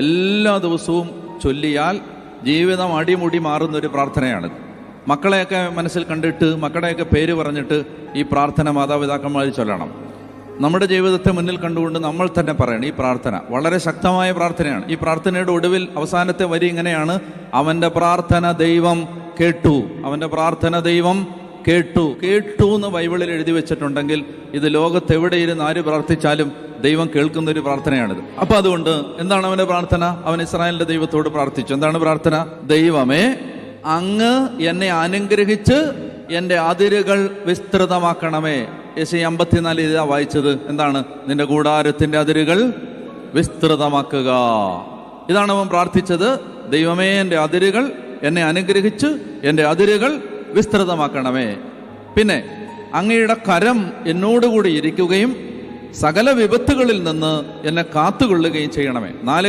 എല്ലാ ദിവസവും ചൊല്ലിയാൽ ജീവിതം അടിമുടി മാറുന്നൊരു പ്രാർത്ഥനയാണിത്. മക്കളെയൊക്കെ മനസ്സിൽ കണ്ടിട്ട് മക്കളുടെയൊക്കെ പേര് പറഞ്ഞിട്ട് ഈ പ്രാർത്ഥന മാതാപിതാക്കന്മാർ ചൊല്ലണം. നമ്മുടെ ജീവിതത്തെ മുന്നിൽ കണ്ടുകൊണ്ട് നമ്മൾ തന്നെ പറയണം. ഈ പ്രാർത്ഥന വളരെ ശക്തമായ പ്രാർത്ഥനയാണ്. ഈ പ്രാർത്ഥനയുടെ ഒടുവിൽ അവസാനത്തെ വരി ഇങ്ങനെയാണ്: അവൻ്റെ പ്രാർത്ഥന ദൈവം കേട്ടു. അവൻ്റെ പ്രാർത്ഥന ദൈവം കേട്ടു. കേട്ടു എന്ന് ബൈബിളിൽ എഴുതി വെച്ചിട്ടുണ്ടെങ്കിൽ ഇത് ലോകത്തെവിടെയിരുന്ന് ആര് പ്രാർത്ഥിച്ചാലും ദൈവം കേൾക്കുന്നൊരു പ്രാർത്ഥനയാണിത്. അപ്പൊ അതുകൊണ്ട് എന്താണ് അവന്റെ പ്രാർത്ഥന? അവൻ ഇസ്രായേലിന്റെ ദൈവത്തോട് പ്രാർത്ഥിച്ചു. എന്താണ് പ്രാർത്ഥന? ദൈവമേ, അങ്ങ് എന്നെ അനുഗ്രഹിച്ച് എൻ്റെ അതിരുകൾ വിസ്തൃതമാക്കണമേ. യെശയ്യാ 54 ഇതാ വായിച്ചത്. എന്താണ്? നിന്റെ കൂടാരത്തിന്റെ അതിരുകൾ വിസ്തൃതമാക്കുക. ഇതാണ് അവൻ പ്രാർത്ഥിച്ചത്. ദൈവമേ, എൻ്റെ അതിരുകൾ എന്നെ അനുഗ്രഹിച്ച് എൻ്റെ അതിരുകൾ വിസ്തൃതമാക്കണമേ. പിന്നെ അങ്ങയുടെ കരം എന്നോടുകൂടി ഇരിക്കുകയും സകല വിപത്തുകളിൽ നിന്ന് എന്നെ കാത്തുകൊള്ളുകയും ചെയ്യണമേ. 4